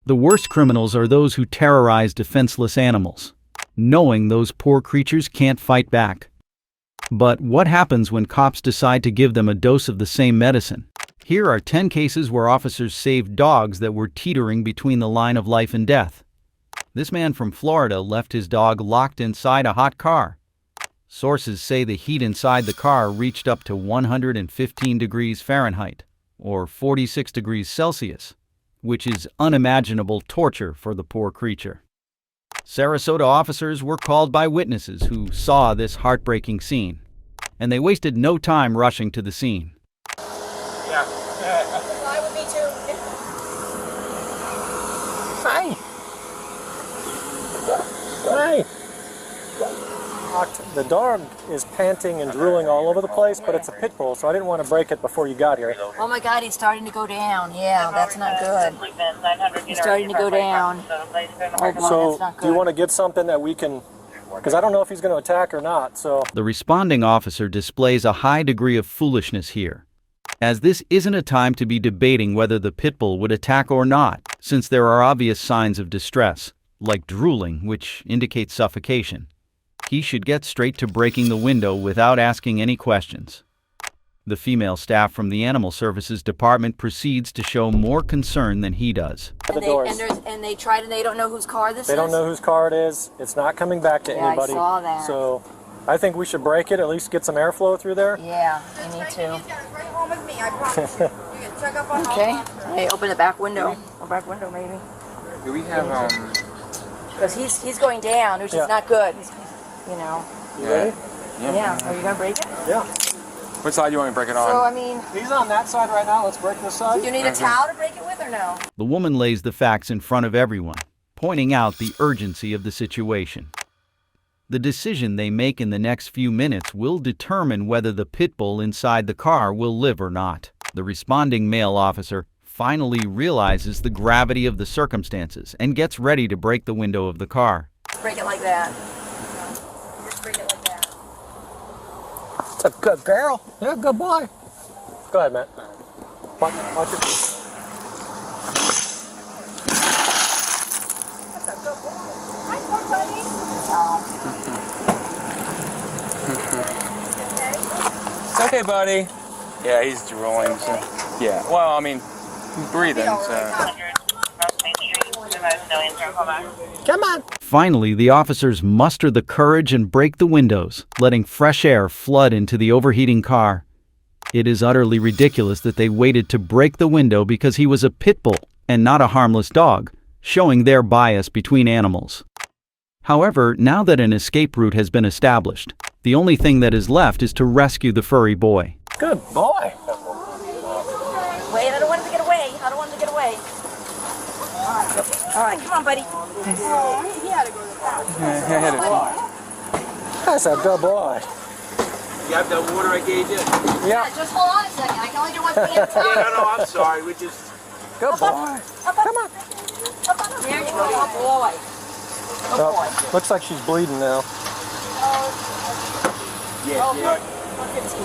The worst criminals are those who terrorize defenseless animals, knowing those poor creatures can't fight back. But what happens when cops decide to give them a dose of the same medicine? Here are 10 cases where officers saved dogs that were teetering between the line of life and death. This man from Florida left his dog locked inside a hot car. Sources say the heat inside the car reached up to 115 degrees Fahrenheit, or 46 degrees Celsius, which is unimaginable torture for the poor creature. Sarasota officers were called by witnesses who saw this heartbreaking scene, and they wasted no time rushing to the scene. Yeah. I would be too. Hi. Hi. The dog is panting and drooling all over the place, but it's a pit bull, so I didn't want to break it before you got here. Oh my God, he's starting to go down. Yeah, that's not good. He's starting to go down. Oh boy, So, that's not good. do you want to get something that we can, because I don't know if he's going to attack or not, so. The responding officer displays a high degree of foolishness here, as this isn't a time to be debating whether the pit bull would attack or not, since there are obvious signs of distress, like drooling, which indicates suffocation. He should get straight to breaking the window without asking any questions. The female staff from the Animal Services Department proceeds to show more concern than he does. And they tried and they don't know whose car this is? They don't know whose car it is. It's not coming back to anybody. I saw that. So, I think we should break it, at least get some airflow through there. Yeah, we need to. Okay. Hey, open the back window. The back window, maybe. Do we have, Because he's going down, which is not good. You know. You ready? Yeah. Are you going to break it? Yeah. what side do you want me to break it on? So, I mean, He's on that side right now. Let's break this side. do you need a towel to break it with or no? The woman lays the facts in front of everyone, pointing out the urgency of the situation. The decision they make in the next few minutes will determine whether the pit bull inside the car will live or not. The responding male officer finally realizes the gravity of the circumstances and gets ready to break the window of the car. Break it like that. Just break it like that. That's a good girl. Yeah, good boy. Go ahead, Matt. Watch it. That's a good boy. Hi, poor buddy. It's okay, buddy. Yeah, he's drooling. So. Yeah, well, I mean, he's breathing, so. Come on. Finally, the officers muster the courage and break the windows, letting fresh air flood into the overheating car. It is utterly ridiculous that they waited to break the window because he was a pit bull and not a harmless dog, showing their bias between animals. However, now that an escape route has been established, the only thing that is left is to rescue the furry boy. Good boy. Wait, I don't want him to get away. I don't want him to get away. All right, come on, buddy. Oh, he had to go to the bathroom. That's a good boy. You have that water I gave you? Yeah. Just hold on a second. I can only do one thing at a time. No, I'm sorry. We just... Good boy. Come on. There you go. Good boy. Good boy. Oh, looks like she's bleeding now. Oh, look. 115.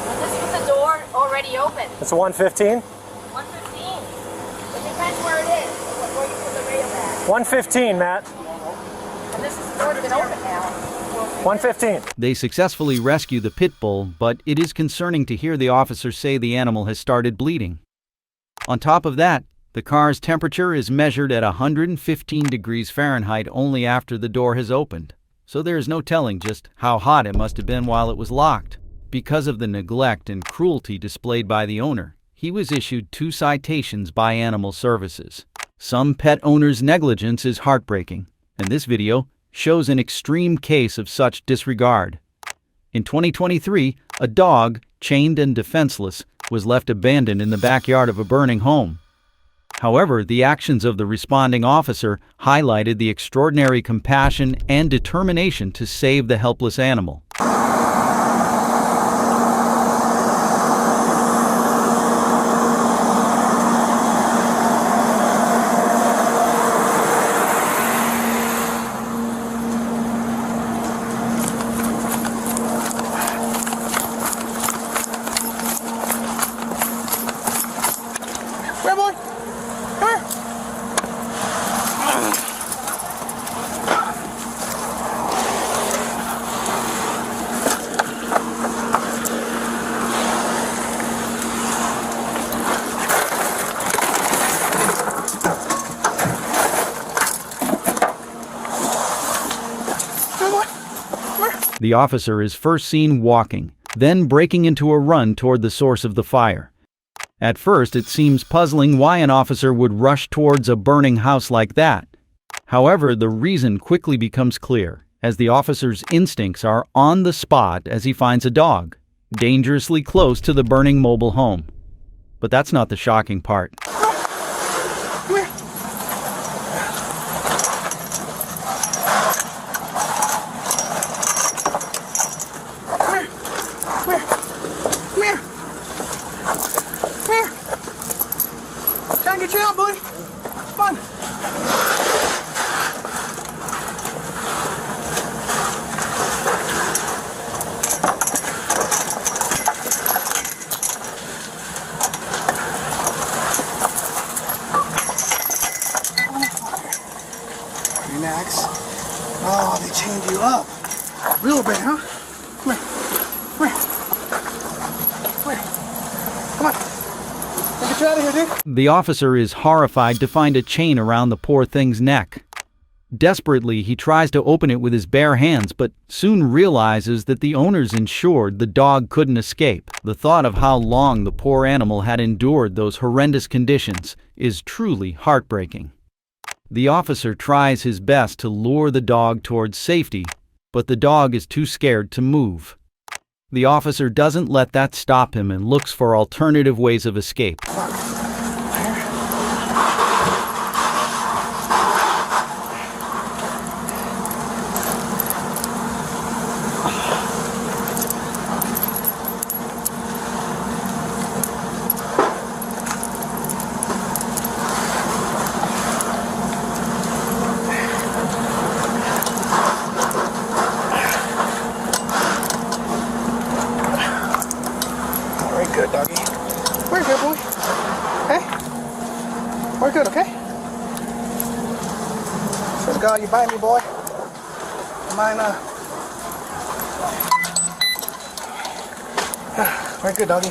And this is the door already open. It's a 115? 115. It depends where it is, where you put the rail at. 115, Matt. And this is the door that's been open now. 115. They successfully rescue the pit bull, but it is concerning to hear the officer say the animal has started bleeding. On top of that, the car's temperature is measured at 115 degrees Fahrenheit only after the door has opened, so there is no telling just how hot it must have been while it was locked. Because of the neglect and cruelty displayed by the owner, he was issued 2 citations by Animal Services. Some pet owners' negligence is heartbreaking, and this video shows an extreme case of such disregard. In 2023, a dog, chained and defenseless, was left abandoned in the backyard of a burning home. However, the actions of the responding officer highlighted the extraordinary compassion and determination to save the helpless animal. Come on. Come here. The officer is first seen walking, then breaking into a run toward the source of the fire. At first, it seems puzzling why an officer would rush towards a burning house like that. However, the reason quickly becomes clear, as the officer's instincts are on the spot as he finds a dog, dangerously close to the burning mobile home. But that's not the shocking part. Trying to get you out, buddy. Come on. Relax. Oh, they chained you up. Real bad, huh? Come here. Come here. Come here. Come on. Get you out of here, dude. The officer is horrified to find a chain around the poor thing's neck. Desperately, he tries to open it with his bare hands, but soon realizes that the owners ensured the dog couldn't escape. The thought of how long the poor animal had endured those horrendous conditions is truly heartbreaking. The officer tries his best to lure the dog towards safety, but the dog is too scared to move. The officer doesn't let that stop him and looks for alternative ways of escape. Very good, doggy. We're good, boy. Hey? We're good, okay? Let's go. You bite me, boy. Mine, We're good, doggy.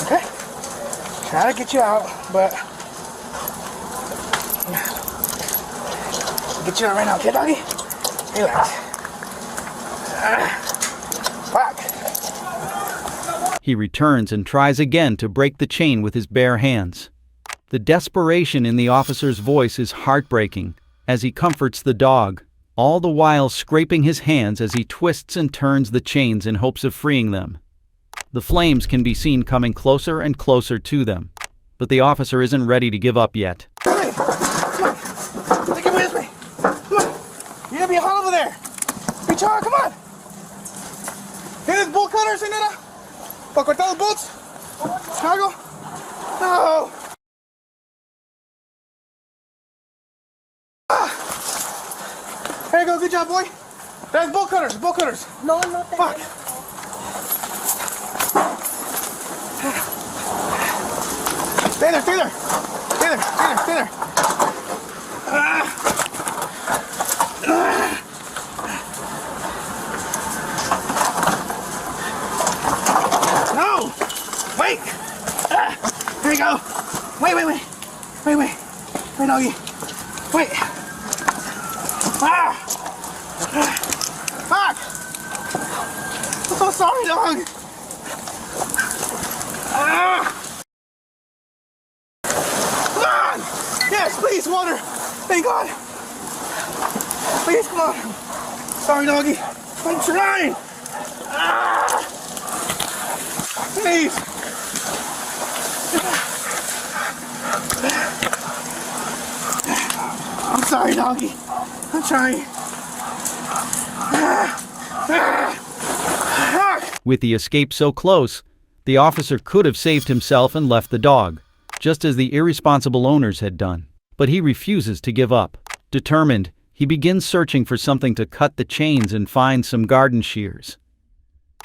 Okay? Try to get you out, but get you out right now, okay, doggy? Relax. Fuck. He returns and tries again to break the chain with his bare hands. The desperation in the officer's voice is heartbreaking as he comforts the dog, all the while scraping his hands as he twists and turns the chains in hopes of freeing them. The flames can be seen coming closer and closer to them, but the officer isn't ready to give up yet. Come on. Take it with me. Come on. You're gonna be hot over there. Reach hard, come on. Hear this bolt cutter, señora? ¿Para cortar los bolts? Algo? No. There you go, good job, boy. There's bolt cutters, bolt cutters. No. Fuck. Stay there, stay there. Stay there, stay there, stay there. No! Wait! There you go. Wait. Wait, doggy. Wait. Fuck! I'm so sorry, dog. Come on! Yes, please, water. Thank God. Please, come on. Sorry, doggy. I'm trying. Please. I'm sorry, doggy. I'm trying. With the escape so close, the officer could have saved himself and left the dog, just as the irresponsible owners had done. But he refuses to give up. Determined, he begins searching for something to cut the chains and finds some garden shears.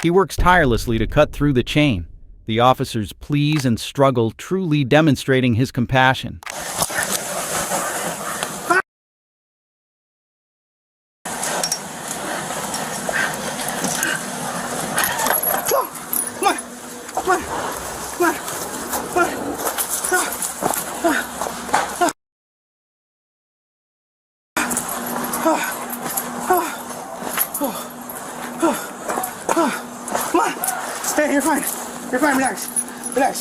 He works tirelessly to cut through the chain, the officer's pleas and struggle truly demonstrating his compassion. Oh. You're fine, relax. Relax.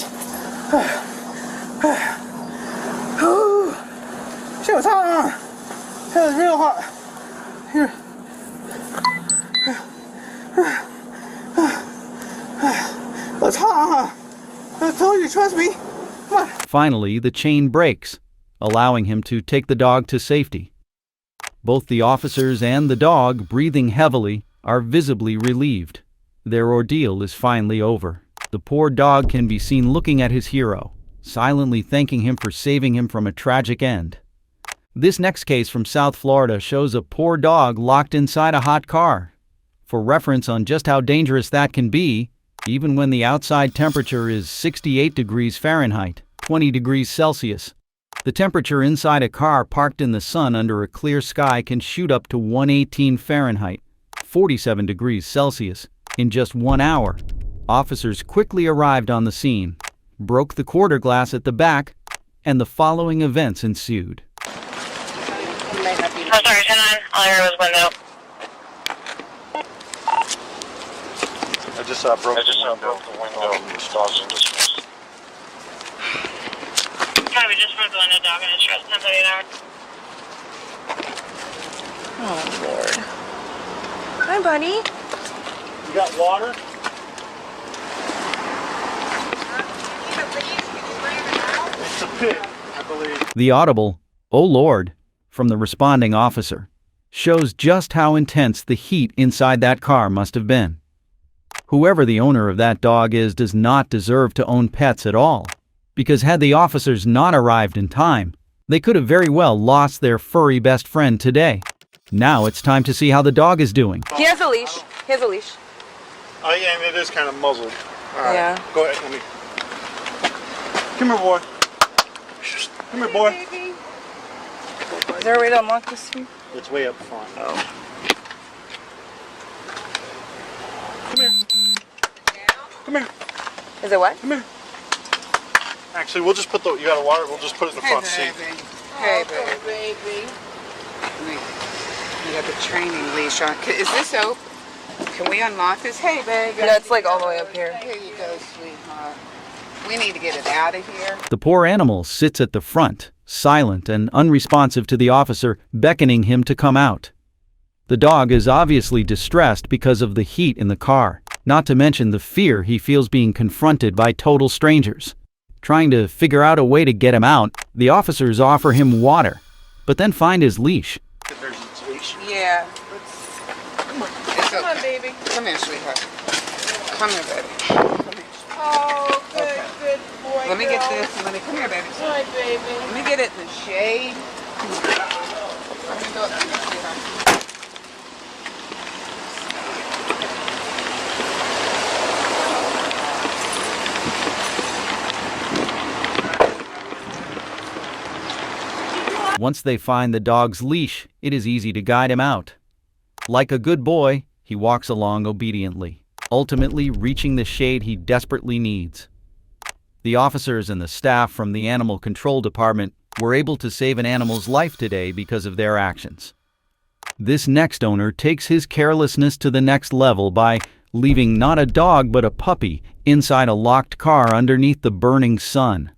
Shit was hot, huh? It was real hot. Here. It was hot, huh? I told you, trust me. Come on. Finally, the chain breaks, allowing him to take the dog to safety. Both the officers and the dog, breathing heavily, are visibly relieved. Their ordeal is finally over. The poor dog can be seen looking at his hero, silently thanking him for saving him from a tragic end. This next case from South Florida shows a poor dog locked inside a hot car. For reference on just how dangerous that can be, even when the outside temperature is 68 degrees Fahrenheit, 20 degrees Celsius, the temperature inside a car parked in the sun under a clear sky can shoot up to 118 Fahrenheit, 47 degrees Celsius, in just 1 hour. Officers quickly arrived on the scene, broke the quarter glass at the back, and the following events ensued. Oh, sorry, 10-9. All I heard was window. I just broke the window. Exhaustion dismissed. Copy, just broke the window, dog, and it's 10:39. Oh, Lord. Hi, buddy. You got water? It's a pit, I believe. The audible, "Oh Lord," from the responding officer shows just how intense the heat inside that car must have been. Whoever the owner of that dog is does not deserve to own pets at all, because had the officers not arrived in time, they could have very well lost their furry best friend today. Now it's time to see how the dog is doing. He has a leash. He has a leash. Oh yeah, and it is kind of muzzled. All right, Yeah. go ahead, let me. Come here, boy. Come here, boy. Is there a way to unlock this thing? It's way up front. Oh. Come here. Come here. Is it what? Come here. Actually, we'll just put the. You got a water? We'll just put it in the front seat. Hey, baby. You got the training leash on. Is this open? Can we unlock this? Hey, baby. No, it's like all the way up here. Here you go, sweetheart. We need to get it out of here. The poor animal sits at the front, silent and unresponsive to the officer beckoning him to come out. The dog is obviously distressed because of the heat in the car, not to mention the fear he feels being confronted by total strangers. Trying to figure out a way to get him out, the officers offer him water, but then find his leash. There's its leash. Yeah. Come on. Come on, baby. Come here, sweetheart. Come here, baby. Come here. Oh, good boy. Let me get this. Come here, baby. Hi, baby. Let me get it in the shade. Let me go up to you, sweetheart. Once they find the dog's leash, it is easy to guide him out. Like a good boy, he walks along obediently, ultimately reaching the shade he desperately needs. The officers and the staff from the Animal Control Department were able to save an animal's life today because of their actions. This next owner takes his carelessness to the next level by leaving not a dog but a puppy inside a locked car underneath the burning sun.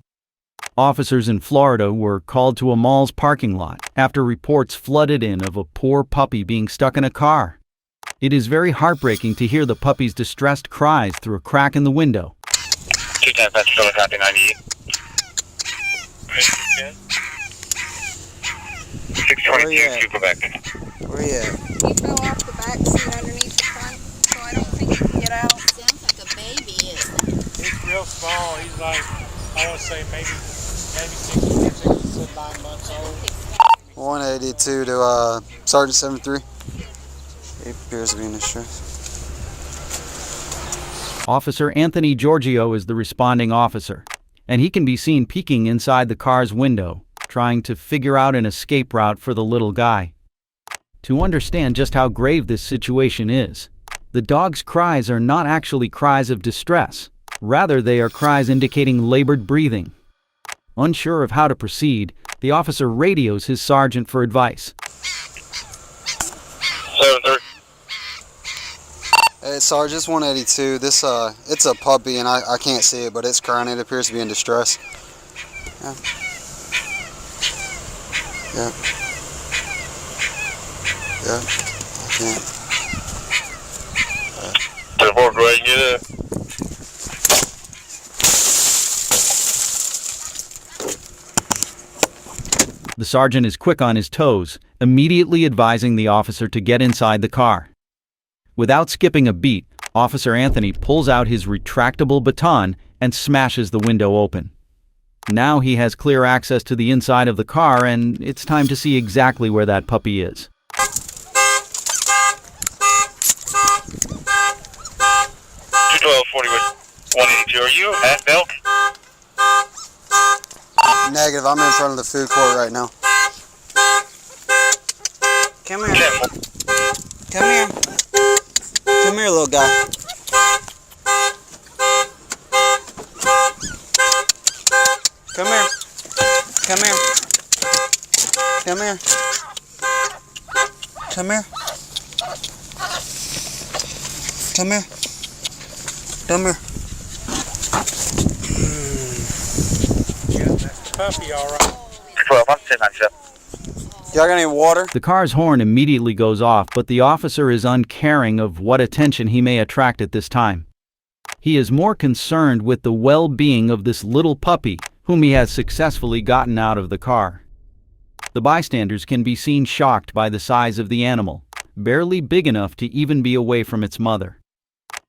Officers in Florida were called to a mall's parking lot after reports flooded in of a poor puppy being stuck in a car. It is very heartbreaking to hear the puppy's distressed cries through a crack in the window. 210, that's still copy 98. 622, Quebec. Where you at? He fell off the back seat underneath the front, so I don't think he can get out. Sounds like a baby, isn't it? He's real small. He's like, I want to say maybe 6 to 9 months old. 182 to Sergeant 73. He appears to be in distress. Officer Anthony Giorgio is the responding officer, and he can be seen peeking inside the car's window, trying to figure out an escape route for the little guy. To understand just how grave this situation is, the dog's cries are not actually cries of distress. Rather, they are cries indicating labored breathing. Unsure of how to proceed, the officer radios his sergeant for advice. Hey, Sarge, it's 182. This it's a puppy, and I can't see it, but it's crying. It appears to be in distress. Yeah. Yeah. Yeah. I can't. 10-4, go ahead and get it. The sergeant is quick on his toes, immediately advising the officer to get inside the car. Without skipping a beat, Officer Anthony pulls out his retractable baton and smashes the window open. Now he has clear access to the inside of the car, and it's time to see exactly where that puppy is. 212-40 with 182. Are you at Belk? Negative. I'm in front of the food court right now. Come here. Come here. Come here, little guy. Come here. Come here. Come here. Come here. Come here. Come here. Puppy, all right. 12, I'm 1097. Y'all got any water? The car's horn immediately goes off, but the officer is uncaring of what attention he may attract at this time. He is more concerned with the well-being of this little puppy, whom he has successfully gotten out of the car. The bystanders can be seen shocked by the size of the animal, barely big enough to even be away from its mother.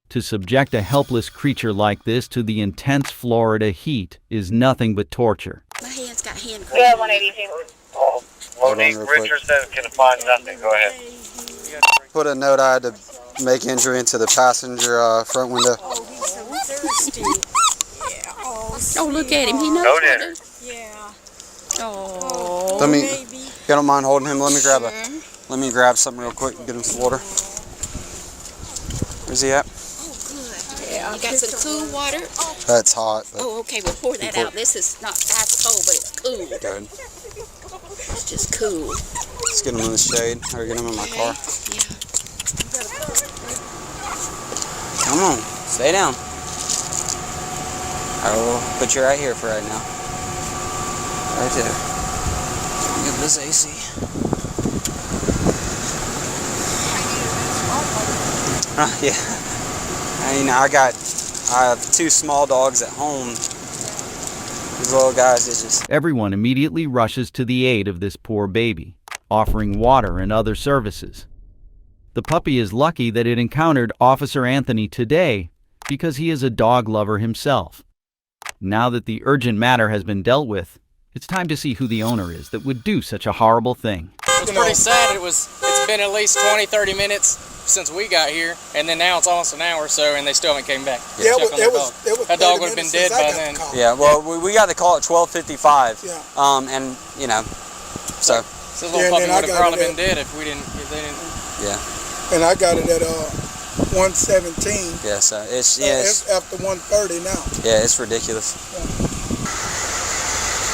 To subject a helpless creature like this to the intense Florida heat is nothing but torture. My hand's got hand cream. Yeah, 182. Oh, Monique Richardson can find nothing. Go ahead. Put a note I had to make entry into the passenger front window. Oh, he's so thirsty. Yeah. Oh, look at him. He knows No what dinner. to... Yeah. Oh, Let me, baby. you don't mind holding him? Let me grab something real quick and get him some water. Where's he at? Yeah, you got some cool water? That's hot. But Oh, okay, we'll pour that out. This is not ice cold, but it's cool. good. It's just cool. Let's get him in the shade or get him in my car. Yeah. Come on, stay down. I will put you right here for right now. Right there. Get this AC. Yeah. I have two small dogs at home. These little guys, it's just... Everyone immediately rushes to the aid of this poor baby, offering water and other services. The puppy is lucky that it encountered Officer Anthony today because he is a dog lover himself. Now that the urgent matter has been dealt with, it's time to see who the owner is that would do such a horrible thing. It was pretty sad. It's been at least 20-30 minutes since we got here, and then now it's almost an hour or so, and they still haven't came back. Yeah, it was that dog would have been dead by then. Yeah, well, we got the call at 12:55. Yeah. And you know, so This little puppy would have probably been dead if they didn't. yeah. And I got it at 1:17. Yeah, so it's It's after 1:30 now. yeah, it's ridiculous.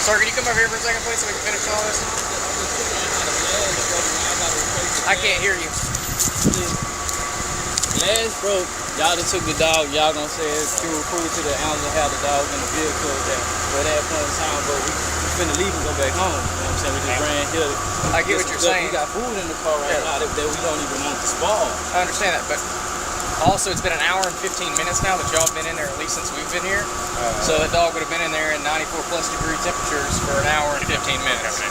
Sir, can you come over here for a second, please, so we can finish all this? I can't hear you. Last broke, y'all just took the dog, y'all gonna say it's through to the animal have the dog in the vehicle for that point in time, but we finna leave and go back home. You know what I'm saying? We just ran here. I get what you're saying. We got food in the car right now that we don't even want to spoil. I understand that, but also it's been an hour and 15 minutes now that y'all have been in there, at least since we've been here. So that dog would have been in there in 94+ degree temperatures for an hour and 15 minutes.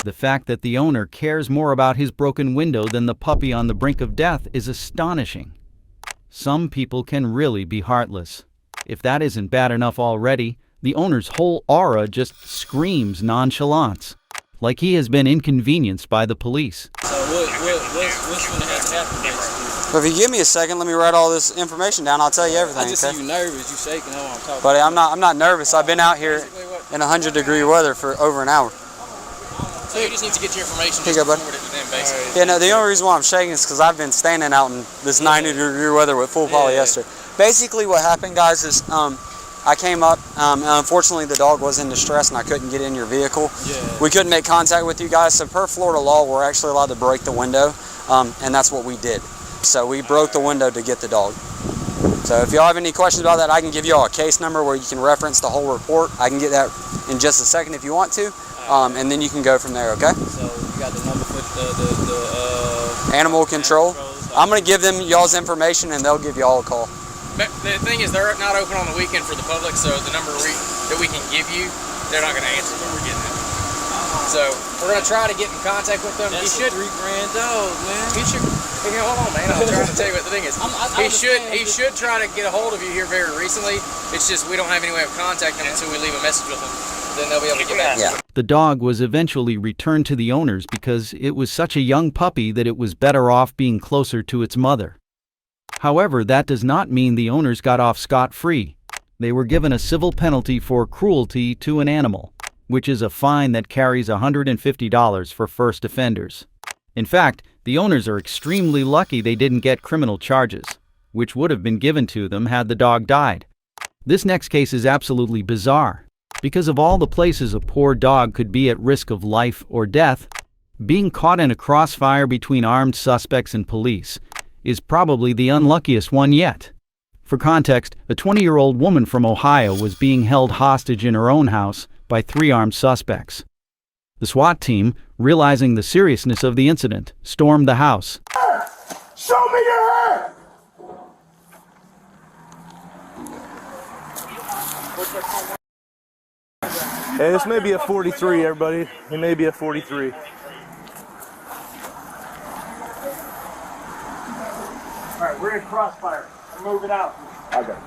The fact that the owner cares more about his broken window than the puppy on the brink of death is astonishing. Some people can really be heartless. If that isn't bad enough already, the owner's whole aura just screams nonchalance, like he has been inconvenienced by the police. So what's gonna have to happen next? So if you give me a second, let me write all this information down. I'll tell you everything. I just okay? see you nervous, you shaking, know what I'm talking But about. I'm not nervous. I've been out here in 100-degree weather for over an hour. So you just need to get your information Here just you go, bud. forward it to them, basically. Yeah, no, the only reason why I'm shaking is because I've been standing out in this 90-degree weather with full polyester. Basically what happened, guys, is I came up, and unfortunately the dog was in distress and I couldn't get in your vehicle. We couldn't make contact with you guys, so per Florida law, we're actually allowed to break the window, and that's what we did. so we broke the window to get the dog. So if y'all have any questions about that, I can give y'all a case number where you can reference the whole report. I can get that in just a second if you want to, and then you can go from there, okay? So you got the number for the animal control. I'm going to give them y'all's information, and they'll give y'all a call. But the thing is, they're not open on the weekend for the public, so the number that we can give you, they're not going to answer when we're getting it. So we're going to try to get in contact with them. That's a $3 grand dog, man. He should. Hold on, man. I'm trying to tell you what the thing is. He should try to get a hold of you here very recently. It's just we don't have any way of contacting him until we leave a message with him. Then they'll be able to get back. Yeah. The dog was eventually returned to the owners because it was such a young puppy that it was better off being closer to its mother. However, that does not mean the owners got off scot-free. They were given a civil penalty for cruelty to an animal, which is a fine that carries $150 for first offenders. In fact, the owners are extremely lucky they didn't get criminal charges, which would have been given to them had the dog died. This next case is absolutely bizarre. Because of all the places a poor dog could be at risk of life or death, being caught in a crossfire between armed suspects and police is probably the unluckiest one yet. For context, a 20-year-old woman from Ohio was being held hostage in her own house by 3 armed suspects. The SWAT team, realizing the seriousness of the incident, stormed the house. Show me your hair! Hey, this may be a 43, everybody. It may be a 43. All right, we're in crossfire. Move it out. I got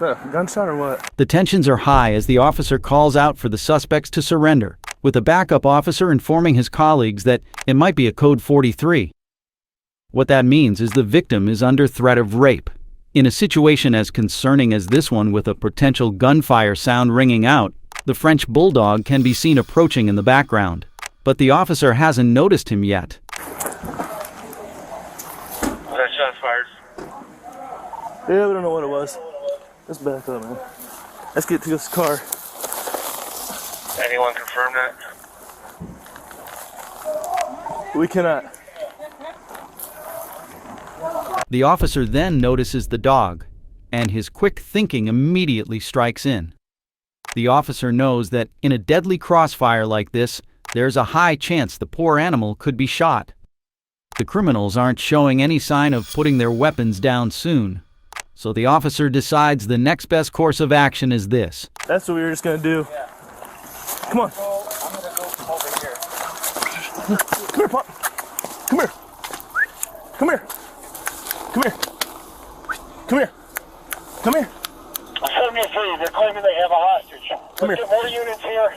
it. Gunshot or what? The tensions are high as the officer calls out for the suspects to surrender, with a backup officer informing his colleagues that it might be a code 43. What that means is the victim is under threat of rape. In a situation as concerning as this one with a potential gunfire sound ringing out, the French bulldog can be seen approaching in the background. But the officer hasn't noticed him yet. That shot's fired. Yeah, we don't know what it was. Let's back up, man. Let's get to this car. Anyone confirm that? We cannot. The officer then notices the dog, and his quick thinking immediately strikes in. The officer knows that in a deadly crossfire like this, there's a high chance the poor animal could be shot. The criminals aren't showing any sign of putting their weapons down soon, so the officer decides the next best course of action is this. That's what we were just gonna do. Yeah. Come on. I'm gonna go over here. Come here, Pop. Come here. Come here. Come here. Come here. Come here. 73, they're claiming they have a hostage. Come Let's here. get more units here.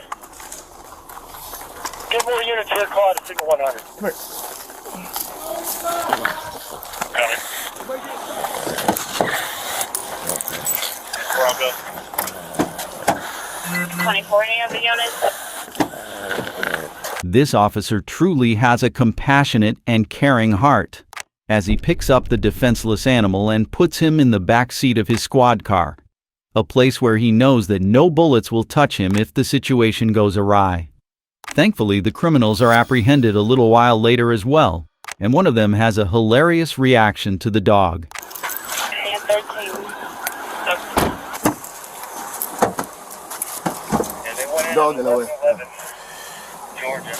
Get more units here, call it a single 100. Come here. Coming. Bravo. 2040 of the units. This officer truly has a compassionate and caring heart, as he picks up the defenseless animal and puts him in the back seat of his squad car, a place where he knows that no bullets will touch him if the situation goes awry. Thankfully, the criminals are apprehended a little while later as well, and one of them has a hilarious reaction to the dog. Dog in the way.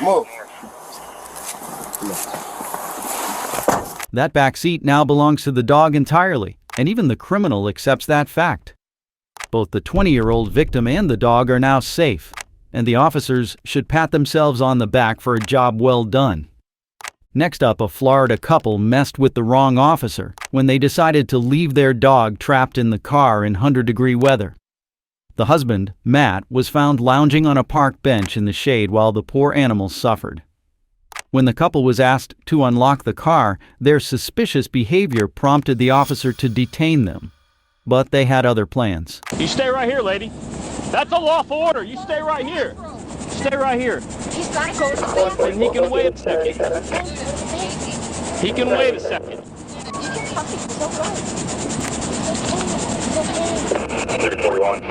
Move. That back seat now belongs to the dog entirely, and even the criminal accepts that fact. Both the 20-year-old victim and the dog are now safe, and the officers should pat themselves on the back for a job well done. Next up, a Florida couple messed with the wrong officer when they decided to leave their dog trapped in the car in 100-degree weather. The husband, Matt, was found lounging on a park bench in the shade while the poor animal suffered. When the couple was asked to unlock the car, their suspicious behavior prompted the officer to detain them. But they had other plans. You stay right here, lady. That's a lawful order. You stay right here. Stay right here. He's got to go to the bathroom. He can wait a second. He can wait a second. You can help him. It's okay. It's okay. 641.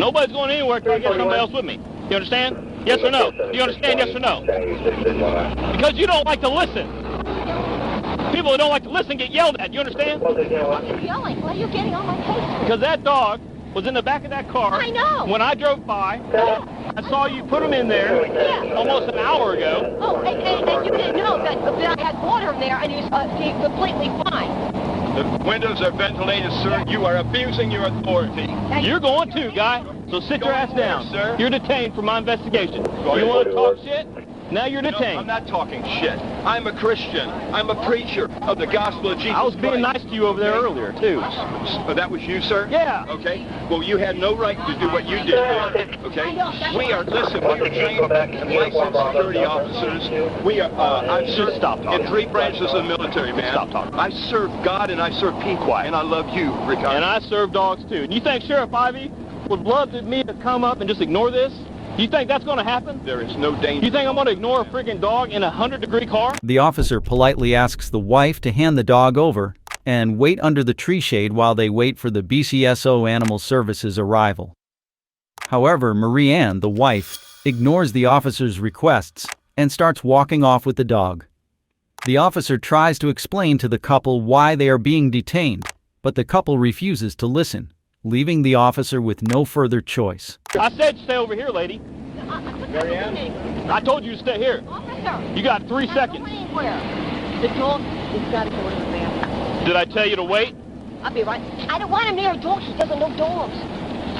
Nobody's going anywhere till I get somebody else with me. You understand? Yes or no? Do you understand? Yes or no? Because you don't like to listen. People who don't like to listen get yelled at. You understand? Why are you yelling? Why are you getting on my case? Because that dog was in the back of that car. I know. When I drove by, I saw you put him in there almost an hour ago. Oh, and you didn't know that I had water in there, and he was completely fine. The windows are ventilated, sir. You are abusing your authority. You're going too, guy. So sit your ass down. Sir. You're detained for my investigation. You want to talk shit? Now you're detained. No, I'm not talking shit. I'm a Christian. I'm a preacher of the gospel of Jesus I was being Christ. nice to you over there earlier, too. Oh, that was you, sir? Yeah. Okay. Well, you had no right to do what you did there. Okay. We are trained and licensed security officers. We are. I've served in 3 branches of the military, man. Stop talking. I serve God and I serve people, and I love you, Ricardo. And I serve dogs, too. And you think Sheriff Ivy would love me to come up and just ignore this? You think that's going to happen? There is no danger. You think I'm going to ignore a friggin' dog in a 100-degree car? The officer politely asks the wife to hand the dog over and wait under the tree shade while they wait for the BCSO Animal Services arrival. However, Marie Ann, the wife, ignores the officer's requests and starts walking off with the dog. The officer tries to explain to the couple why they are being detained, but the couple refuses to listen, leaving the officer with no further choice. I said stay over here, lady. Marianne? I told you to stay here. Officer! You got 3 seconds. The dog has got to go in the bathroom. Did I tell you to wait? I'll be right. I don't want him near a dog. He doesn't know dogs.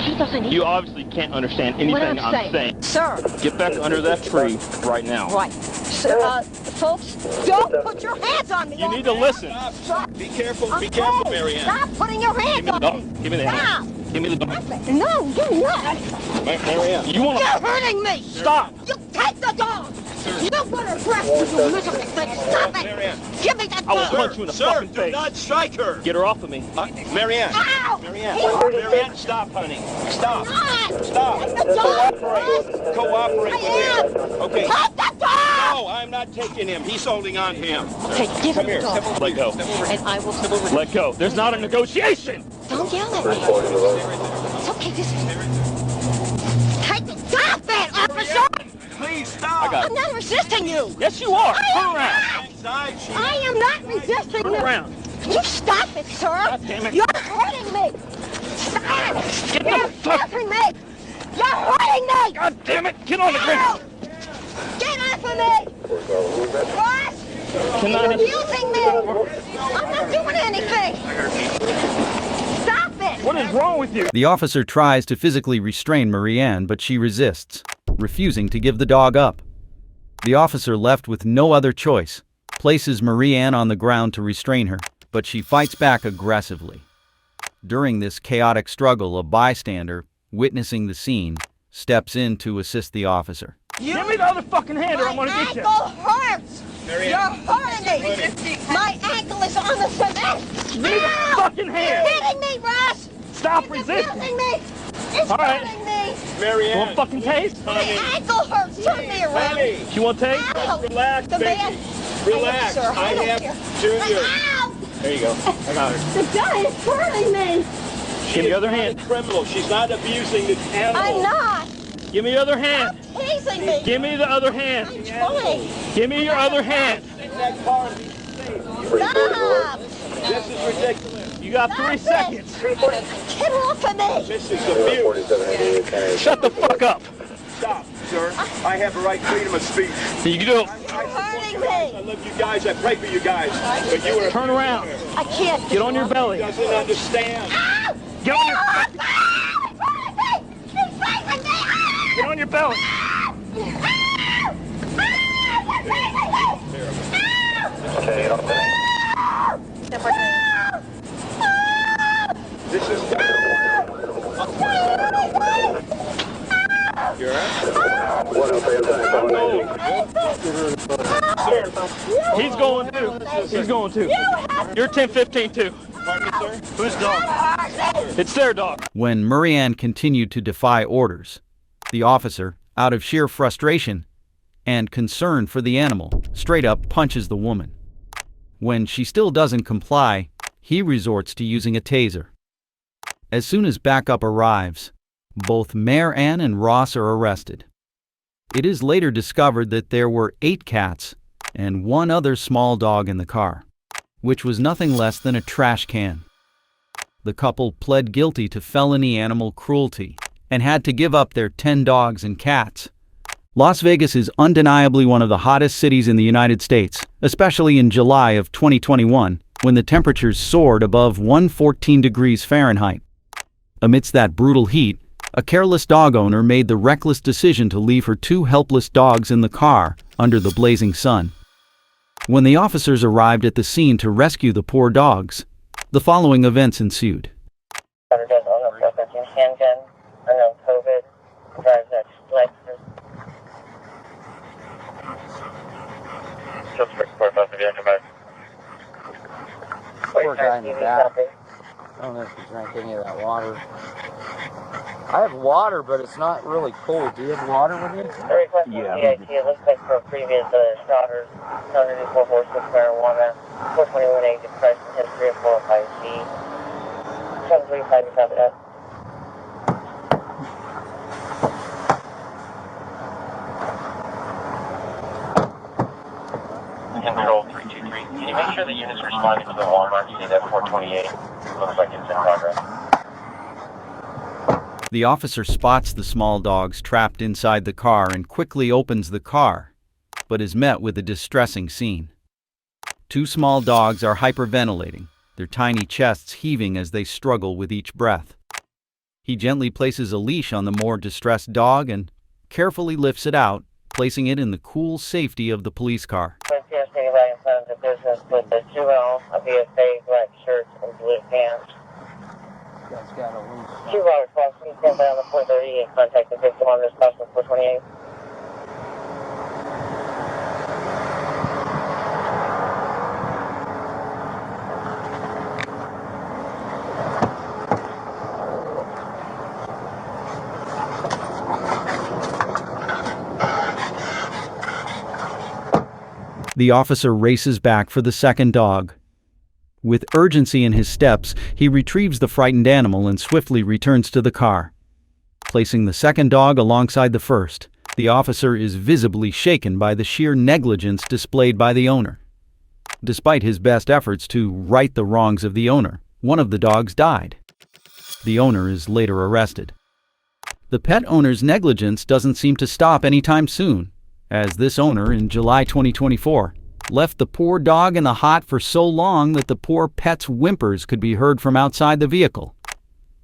He doesn't You obviously can't understand anything I'm saying. Sir. Get back under that tree right now. Right. Folks, don't put your hands on me. You need to listen. Stop. Be careful, Marianne. Stop putting your hands on me. Give me the Stop. hand. Give me the dog. No, you're not. Marianne. You want to... You're hurting me. Stop. You take the dog. You don't want to arrest me, you miserable thing. Stop it. Marianne. Give me that I will dog. punch you in the fucking Do face. not strike her. Get her off of me. Marianne. Ow. Marianne, stop, honey. Stop. Not. Stop. Take the dog. Cooperate with him. Okay. Take the dog. No, I'm not taking him. He's holding on to him. Okay, give Come me here. the dog. Let go. And I will... Let go. There's not a negotiation. Don't yell at me. It's okay, just... Take the... Stop it, officer! Please stop. I'm not resisting you. Yes, you are. Turn around. I am not resisting Turn you. around. You stop it, sir. God damn it. You're hurting me. Stop. Get the You're fuck- hurting me. You're hurting me. God damn it. Get on the ground. Get off of me. Ross, Can I... you're abusing me. I'm not doing anything. Stop it. What is wrong with you? The officer tries to physically restrain Marie Ann, but she resists, refusing to give the dog up. The officer, left with no other choice, places Marie Ann on the ground to restrain her, but she fights back aggressively. During this chaotic struggle, a bystander, witnessing the scene, steps in to assist the officer. Give me the other fucking hand or I'm gonna get you. My ankle hurts. You're hurting me. My ankle is on the cement. Give me the fucking hand. You're hitting me, Russ. Stop It's resisting. abusing me. It's All right. hurting me. Marianne. Want fucking taste? My ankle hurts. Turn me around. You want taste? Ow. Relax, The baby. man. Relax. Sir, I don't have care. Junior. Ow. There you go. I got her. The guy is hurting me. Give me the other She's hand. not a criminal. She's not abusing the animal. I'm not. Give me the other hand. Teasing me. Give me the other hand. I'm trying. Give me your other hand. Take that car and be safe. Stop. This is ridiculous. You got 3 seconds. Get off of me. This is abuse. Shut the fuck up. Stop, sir. I have a right freedom of speech. You can do it. You're hurting me. I love you guys. I pray for you guys. But you are. Turn around. I can't. Get on your belly. Doesn't understand. Ow. Get on your, Ow. He's saving me. Ow. get on your belly. Ow. Ow. You're saving me. Ow. Ow. This is. You're He's going too. He's going too. You're 10-15 too. Whose dog? It's their dog. When Marie Ann continued to defy orders, the officer, out of sheer frustration and concern for the animal, straight up punches the woman. When she still doesn't comply, he resorts to using a taser. As soon as backup arrives, both Mayor Ann and Ross are arrested. It is later discovered that there were 8 cats and 1 other small dog in the car, which was nothing less than a trash can. The couple pled guilty to felony animal cruelty and had to give up their 10 dogs and cats. Las Vegas is undeniably one of the hottest cities in the United States, especially in July of 2021, when the temperatures soared above 114 degrees Fahrenheit. Amidst that brutal heat, a careless dog owner made the reckless decision to leave her 2 helpless dogs in the car under the blazing sun. When the officers arrived at the scene to rescue the poor dogs, the following events ensued. Handgun, unknown COVID, drives that Lexus. Just report about the vehicle back. Poor guy in the back. I don't know if he drank any of that water. I have water, but it's not really cold. Do you have water with you? Yeah. It looks like for previous shotters, 104 horses of marijuana, 421A depression history of 405C. 735 is up that. Control 323. Can you make sure the unit's responding to the Walmart unit at 428? Looks like it's in progress. The officer spots the small dogs trapped inside the car and quickly opens the car, but is met with a distressing scene. 2 small dogs are hyperventilating, their tiny chests heaving as they struggle with each breath. He gently places a leash on the more distressed dog and carefully lifts it out, placing it in the cool safety of the police car. Right in front of the business with the 2L, a BSA, black shirt, and blue pants. That's got a leash. 2 hours, boss. Please stand by on the 430 and contact the victim on this bus with 428. The officer races back for the second dog. With urgency in his steps, he retrieves the frightened animal and swiftly returns to the car. Placing the second dog alongside the first, the officer is visibly shaken by the sheer negligence displayed by the owner. Despite his best efforts to right the wrongs of the owner, one of the dogs died. The owner is later arrested. The pet owner's negligence doesn't seem to stop anytime soon, as this owner in July 2024 left the poor dog in the hot for so long that the poor pet's whimpers could be heard from outside the vehicle.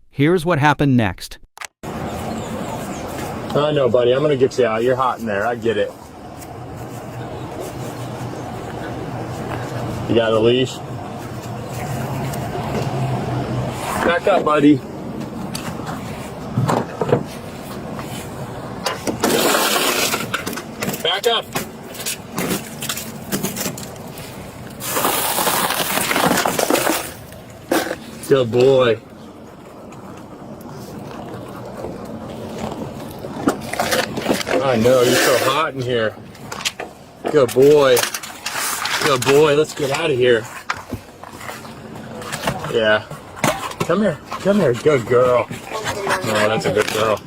Here's what happened next. I know, buddy. I'm going to get you out. You're hot in there. I get it. You got a leash? Back up, buddy. Back up. Good boy. I know, you're so hot in here. Good boy. Good boy. Let's get out of here. Yeah. Come here. Come here. Good girl. Oh, that's a good girl.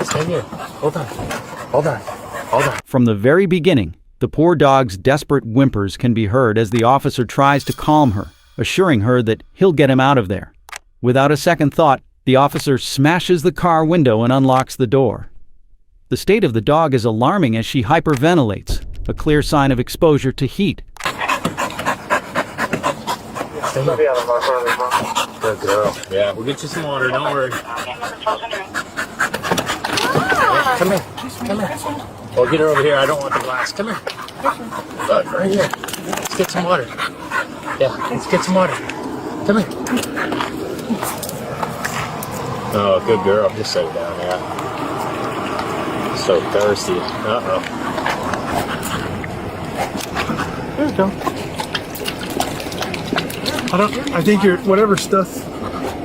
Stay here. Hold on. Hold on. Hold on. From the very beginning, the poor dog's desperate whimpers can be heard as the officer tries to calm her, assuring her that he'll get him out of there. Without a second thought, the officer smashes the car window and unlocks the door. The state of the dog is alarming as she hyperventilates, a clear sign of exposure to heat. Good girl. Yeah, we'll get you some water. Don't worry. Come here. Come here. Oh, get her over here. I don't want the glass. Come here. Look, right here. Let's get some water. Yeah, let's get some water. Come here. Oh, good girl. Just set it down, yeah. So thirsty. Uh-oh. There you go. I think your whatever stuff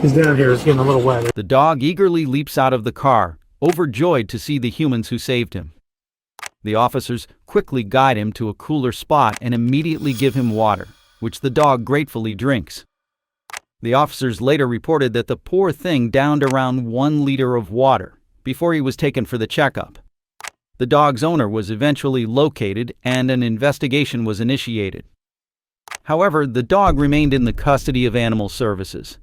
is down here is getting a little wet. The dog eagerly leaps out of the car, overjoyed to see the humans who saved him. The officers quickly guide him to a cooler spot and immediately give him water, which the dog gratefully drinks. The officers later reported that the poor thing downed around 1 liter of water before he was taken for the checkup. the dog's owner was eventually located and an investigation was initiated. However, the dog remained in the custody of Animal Services.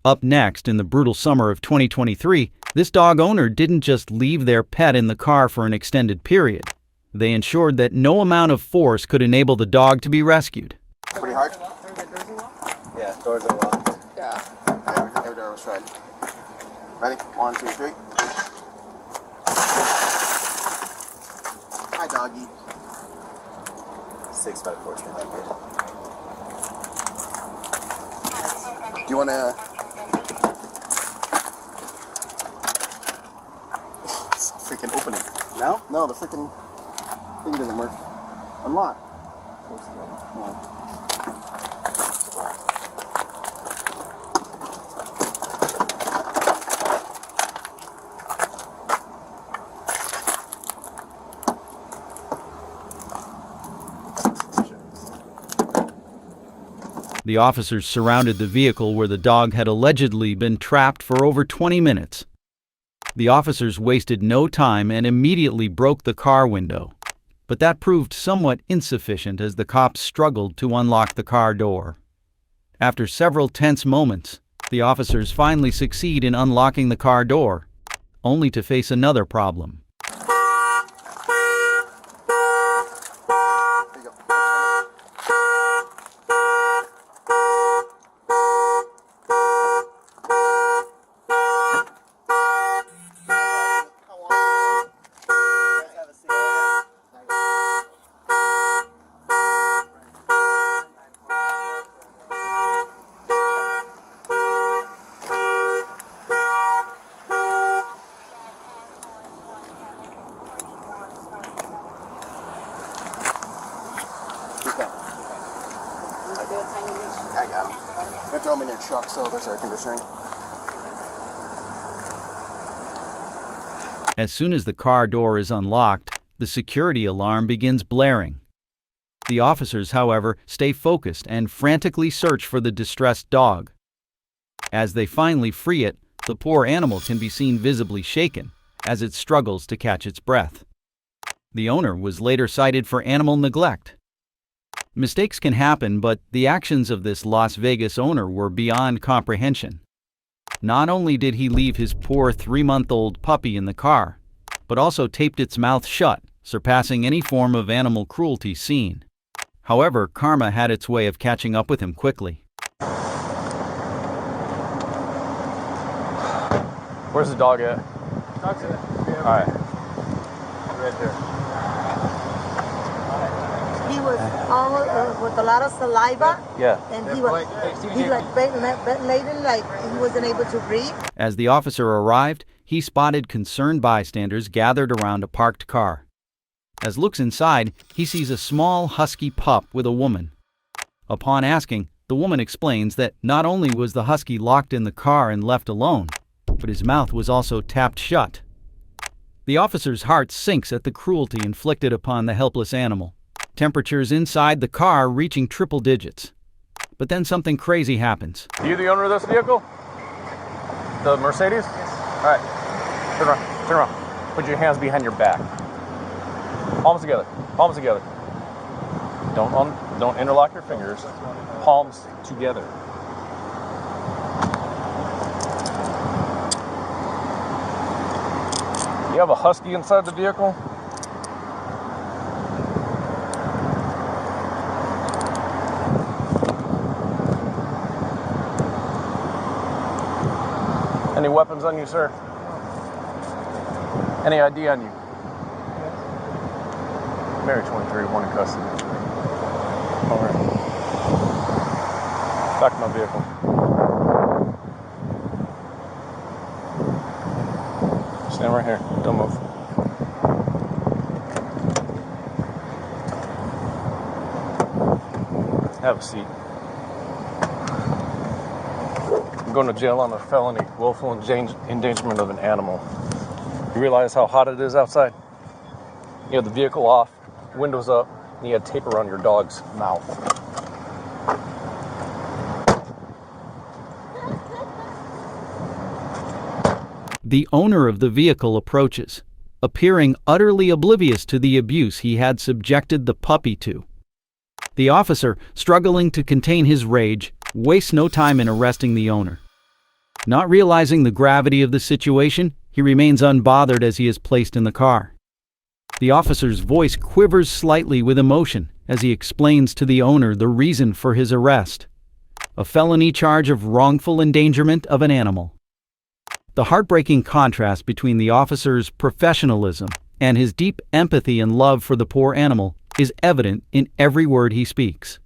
Up next, in the brutal summer of 2023, this dog owner didn't just leave their pet in the car for an extended period. They ensured that no amount of force could enable the dog to be rescued. Pretty hard? Yeah, doors are locked. Yeah. Every door was tried. Ready? 1, 2, 3. Hi, doggy. 6 by 4 stand up here. Do you want to... It's freaking opening. No? No, the freaking thing doesn't work. Unlock. No. The officers surrounded the vehicle where the dog had allegedly been trapped for over 20 minutes. The officers wasted no time and immediately broke the car window, but that proved somewhat insufficient as the cops struggled to unlock the car door. After several tense moments, the officers finally succeed in unlocking the car door, only to face another problem. I got them. I'm gonna throw them in your truck so there's air conditioning. As soon as the car door is unlocked, the security alarm begins blaring. The officers, however, stay focused and frantically search for the distressed dog. As they finally free it, the poor animal can be seen visibly shaken as it struggles to catch its breath. The owner was later cited for animal neglect. Mistakes can happen, but the actions of this Las Vegas owner were beyond comprehension. Not only did he leave his poor 3-month-old puppy in the car, but also taped its mouth shut, surpassing any form of animal cruelty seen. However, karma had its way of catching up with him quickly. Where's the dog at? Dog's in it. All right. Right there. He was almost with a lot of saliva. Yeah. And he was ventilating, like he wasn't able to breathe. As the officer arrived, he spotted concerned bystanders gathered around a parked car. As looks inside, he sees a small husky pup with a woman. Upon asking, the woman explains that not only was the husky locked in the car and left alone, but his mouth was also tapped shut. The officer's heart sinks at the cruelty inflicted upon the helpless animal. Temperatures inside the car reaching triple digits. But then something crazy happens. Are you the owner of this vehicle? The Mercedes? Yes. All right. Turn around. Turn around. Put your hands behind your back. Palms together. Palms together. Don't interlock your fingers. Palms together. You have a husky inside the vehicle? Any weapons on you, sir? Any ID on you? Mary 23, one in custody. All right. Back to my vehicle. Stand right here. Don't move. Have a seat. I'm going to jail on a felony, willful endangerment of an animal. You realize how hot it is outside? You have the vehicle off, windows up, and you had tape around your dog's mouth. The owner of the vehicle approaches. appearing utterly oblivious to the abuse he had subjected the puppy to. The officer, struggling to contain his rage, wastes no time in arresting the owner. Not realizing the gravity of the situation, he remains unbothered as he is placed in the car. The officer's voice quivers slightly with emotion as he explains to the owner the reason for his arrest: a felony charge of wrongful endangerment of an animal. The heartbreaking contrast between the officer's professionalism and his deep empathy and love for the poor animal is evident in every word he speaks.